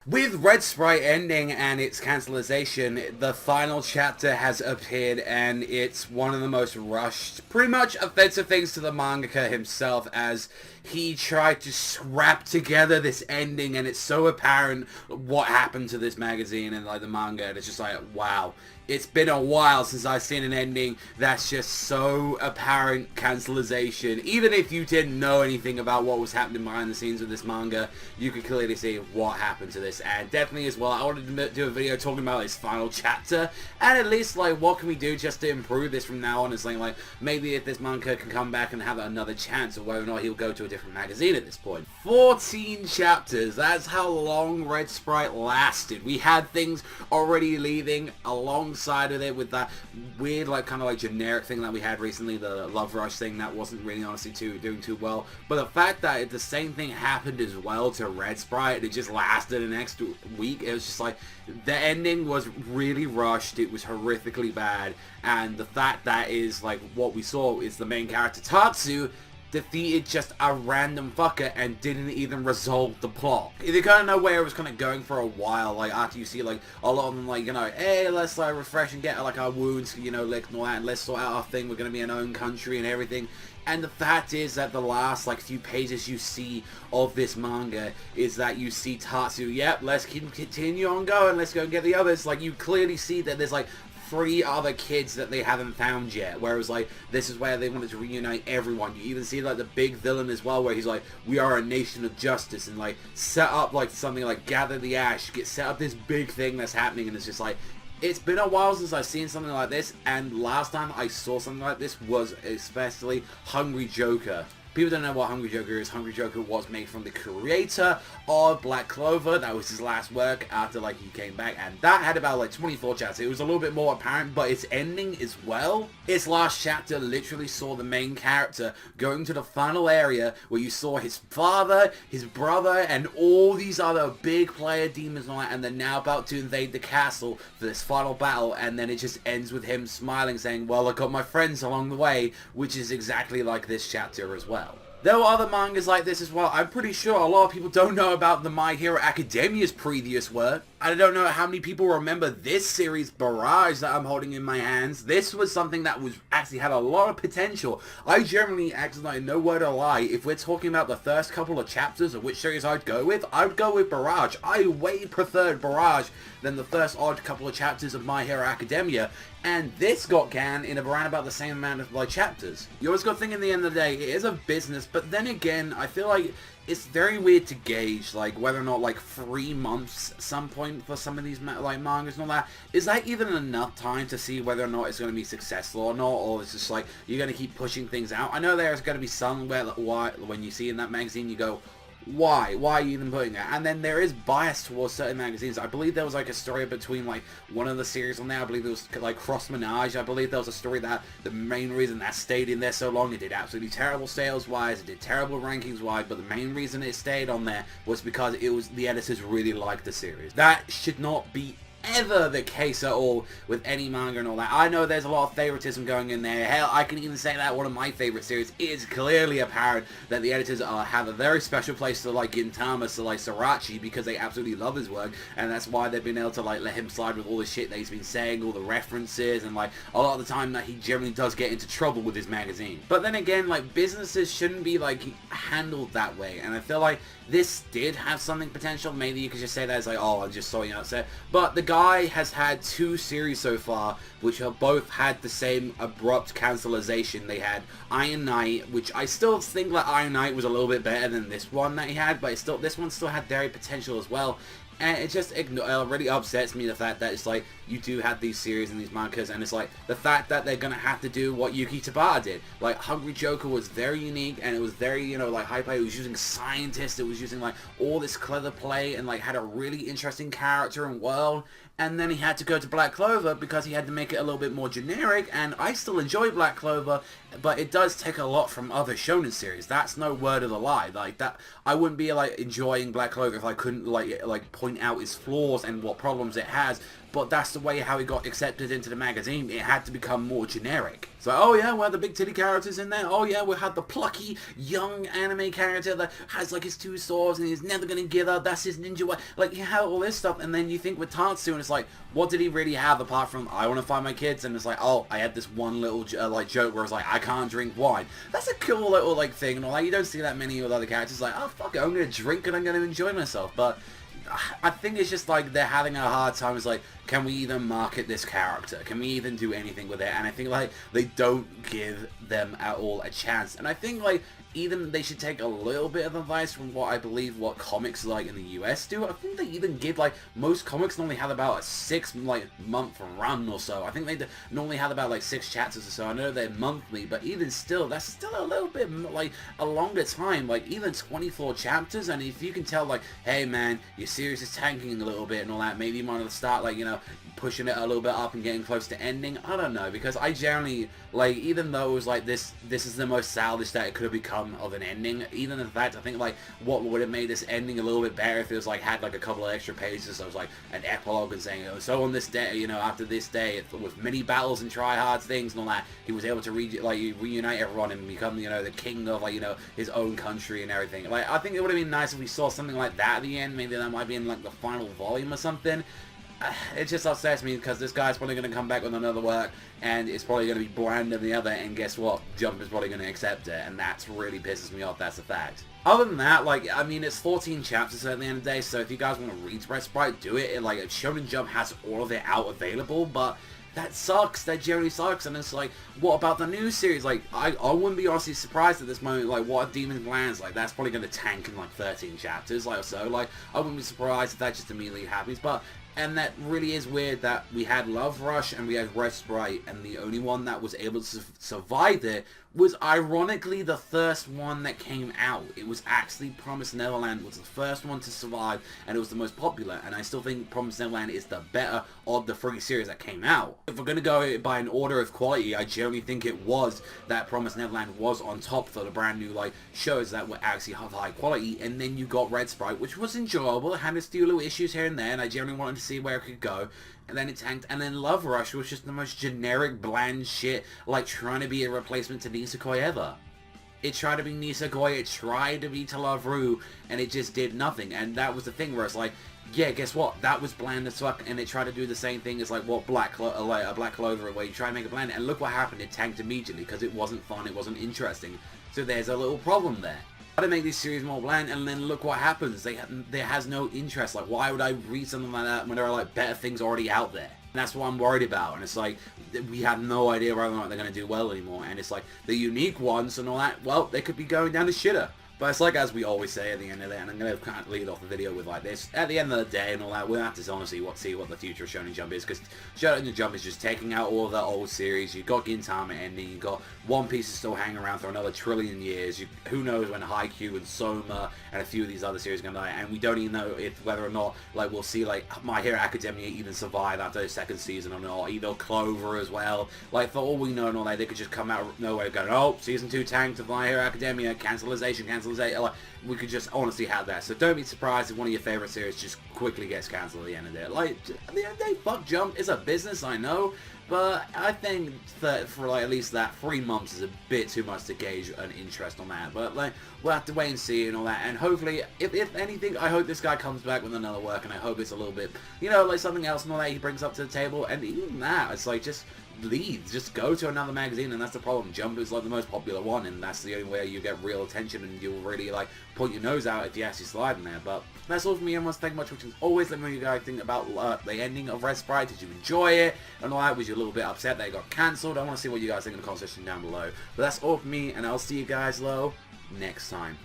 With Red Sprite ending and its cancellation, the final chapter has appeared, and it's one of the most rushed, pretty much offensive things to the mangaka himself, as he tried to scrap together this ending, and it's so apparent what happened to this magazine and like the manga, and it's just like, wow. It's been a while since I've seen an ending that's just so apparent cancellation. Even if you didn't know anything about what was happening behind the scenes with this manga, you could clearly see what happened to this. And definitely as well, I wanted to do a video talking about this final chapter, and at least like what can we do just to improve this from now on. It's like maybe if this manga can come back and have another chance, or whether or not he'll go to a different magazine at this point. 14 chapters, that's how long Red Sprite lasted. We had things already leaving alongside of it with that weird like kind of like generic thing that we had recently, the Love Rush thing that wasn't really honestly doing too well. But the fact that the same thing happened as well to Red Sprite, it just lasted the next week. It was just like the ending was really rushed, it was horrifically bad, and the fact that is like what we saw is the main character Tatsu defeated just a random fucker and didn't even resolve the plot. They kind of know where it was kind of going for a while, like after you see like a lot of them like, you know, hey, let's like refresh and get like our wounds, you know, licked and all that, and let's sort out our thing, we're going to be an own country and everything. And the fact is that the last like few pages you see of this manga is that you see Tatsu, yep, let's continue on going, let's go and get the others. Like you clearly see that there's like 3 other kids that they haven't found yet, whereas like this is where they wanted to reunite everyone. You even see like the big villain as well, where he's like, we are a nation of justice, and like set up like something like gather the ash, set up this big thing that's happening, and it's just like, it's been a while since I've seen something like this, and last time I saw something like this was especially Hungry Joker. People don't know what Hungry Joker is. Hungry Joker was made from the creator of Black Clover. That was his last work after like he came back, and that had about like 24 chapters. It was a little bit more apparent, but its ending as well. Its last chapter literally saw the main character going to the final area where you saw his father, his brother, and all these other big player demons and all that, and they're now about to invade the castle for this final battle, and then it just ends with him smiling saying, well, I got my friends along the way, which is exactly like this chapter as well. There were other mangas like this as well. I'm pretty sure a lot of people don't know about the My Hero Academia's previous work. I don't know how many people remember this series, Barrage, that I'm holding in my hands. This was something that was actually had a lot of potential. I generally, actually, no word or lie, if we're talking about the first couple of chapters of which series I'd go with Barrage. I way preferred Barrage than the first odd couple of chapters of My Hero Academia. And this got canned in around about the same amount of like chapters. You always got to think in the end of the day, it is a business, but then again, I feel like it's very weird to gauge like whether or not like 3 months at some point for some of these like mangas and all that, is that even enough time to see whether or not it's going to be successful or not, or it's just like you're going to keep pushing things out. I know there's going to be some where when you see in that magazine you go, why are you even putting that? And then there is bias towards certain magazines. I believe there was like a story between like one of the series on there, I believe it was like Cross Menage. I believe there was a story that the main reason that stayed in there so long, it did absolutely terrible sales wise, it did terrible rankings wise, but the main reason it stayed on there was because it was the editors really liked the series. That should not be ever the case at all with any manga and all that. I know there's a lot of favoritism going in there. Hell, I can even say that one of my favorite series is clearly apparent that the editors have a very special place to like Gintama, to like Sorachi, because they absolutely love his work, and that's why they've been able to like let him slide with all the shit that he's been saying, all the references, and like a lot of the time that he generally does get into trouble with his magazine. But then again, like businesses shouldn't be like handled that way, and I feel like this did have something potential. Maybe you could just say that as like, oh, I'm just so upset. But the guy has had 2 series so far, which have both had the same abrupt cancellation. They had Iron Knight, which I still think that Iron Knight was a little bit better than this one that he had, but this one still had very potential as well. And it just really upsets me, the fact that it's like you do have these series and these mangas, and it's like the fact that they're gonna have to do what Yuki Tabata did. Like Hungry Joker was very unique, and it was very, you know, like high play. It was using scientists, it was using like all this clever play, and like had a really interesting character and world. And then he had to go to Black Clover because he had to make it a little bit more generic, and I still enjoy Black Clover, but it does take a lot from other shonen series. That's no word of the lie. Like that, I wouldn't be like enjoying Black Clover if I couldn't like point out its flaws and what problems it has. but that's the way how he got accepted into the magazine. It had to become more generic. So, oh yeah, we had the big titty characters in there. Oh yeah, we had the plucky, young anime character that has like his 2 swords and he's never gonna give up. That's his ninja way. Like, you have all this stuff, and then you think with Tatsu, and it's like, what did he really have apart from, I want to find my kids? And it's like, oh, I had this one little like joke where it's like, I can't drink wine. That's a cool little like thing, and all that. You don't see that many with other characters. Like, oh fuck it, I'm gonna drink and I'm gonna enjoy myself. But I think it's just like they're having a hard time. It's like, can we even market this character? Can we even do anything with it? And I think like they don't give them at all a chance. And I think like even they should take a little bit of advice from what I believe what comics like in the US do. I think they even give like, most comics normally have about a 6 month run or so. I think they normally have about like 6 chapters or so. I know they're monthly, but even still, that's still a little bit like a longer time, like even 24 chapters. And if you can tell like, hey man, your series is tanking a little bit and all that, maybe you might start like, you know, pushing it a little bit up and getting close to ending. I don't know, because I generally, like, even though it was like this is the most salvage that it could have become of an ending, even in fact, I think like what would have made this ending a little bit better if it was like had like a couple of extra pages, so it was like an epilogue and saying, oh, so on this day, you know, after this day, with many battles and try-hard things and all that, he was able to reunite everyone and become, you know, the king of, like, you know, his own country and everything. Like, I think it would have been nice if we saw something like that at the end. Maybe that might be in like the final volume or something. It just upsets me because this guy's probably going to come back with another work and it's probably going to be bland than the other, and guess what? Jump is probably going to accept it, and that's really pisses me off. That's a fact. Other than that, like, I mean, it's 14 chapters at the end of the day, so if you guys want to read Sprite, do it. Like, Shonen Jump has all of it out available, but that sucks. That generally sucks. And it's like, what about the new series? Like, I wouldn't be honestly surprised at this moment. Like, what if Demon Glands? Like, that's probably going to tank in like 13 chapters, like, or so. Like, I wouldn't be surprised if that just immediately happens. But, and that really is weird that we had Love Rush and we had Red Sprite, and the only one that was able to survive it was ironically the first one that came out. It was actually Promised Neverland was the first one to survive, and it was the most popular, and I still think Promised Neverland is the better of the 3 series that came out. If we're going to go by an order of quality, I generally think it was that Promised Neverland was on top for the brand new like shows that were actually of high quality, and then you got Red Sprite, which was enjoyable. It had its few little issues here and there, and I generally wanted to see where it could go. And then it tanked, and then Love Rush was just the most generic, bland shit, like trying to be a replacement to Nisekoi ever. It tried to be Nisekoi, it tried to be To Love Ru, and it just did nothing. And that was the thing where it's like, yeah, guess what? That was bland as fuck, and it tried to do the same thing as like what Black Clover, where you try to make it bland, and look what happened, it tanked immediately, because it wasn't fun, it wasn't interesting. So there's a little problem there. To make these series more bland, and then look what happens. There has no interest. Like, why would I read something like that when there are like better things already out there? And that's what I'm worried about. And it's like, we have no idea whether or not they're going to do well anymore. And it's like, the unique ones and all that, well, they could be going down the shitter. But it's like, as we always say at the end of it, and I'm going to kind of lead off the video with like this, at the end of the day and all that, we'll have to honestly see what the future of Shonen Jump is, because Shonen Jump is just taking out all of the old series. You've got Gintama ending, you've got One Piece is still hanging around for another trillion years, who knows when Haikyuu and Soma and a few of these other series are going to die, and we don't even know whether or not, like, we'll see, like, My Hero Academia even survive after the 2nd season or not, either Clover as well. Like, for all we know and all that, they could just come out of nowhere going, oh, season 2 tanked of My Hero Academia, cancellation. Like, we could just honestly have that. So don't be surprised if one of your favorite series just quickly gets cancelled at the end of it. Like, at the end of the day, fuck Jump. It's a business, I know, but I think that for like at least that 3 months is a bit too much to gauge an interest on that. But like, we'll have to wait and see and all that. And hopefully, if anything, I hope this guy comes back with another work, and I hope it's a little bit, you know, like something else and all that he brings up to the table. And even that, it's like, just leave, just go to another magazine. And that's the problem. Jump is like the most popular one, and that's the only way you get real attention, and you'll really like point your nose out if you actually slide in there. But that's all from me. I want to thank much, which is always let me know what you guys think about the ending of Red Sprite. Did you enjoy it and all that? Was you a little bit upset that it got cancelled? I want to see what you guys think in the comment section down below. But that's all from me, and I'll see you guys next time.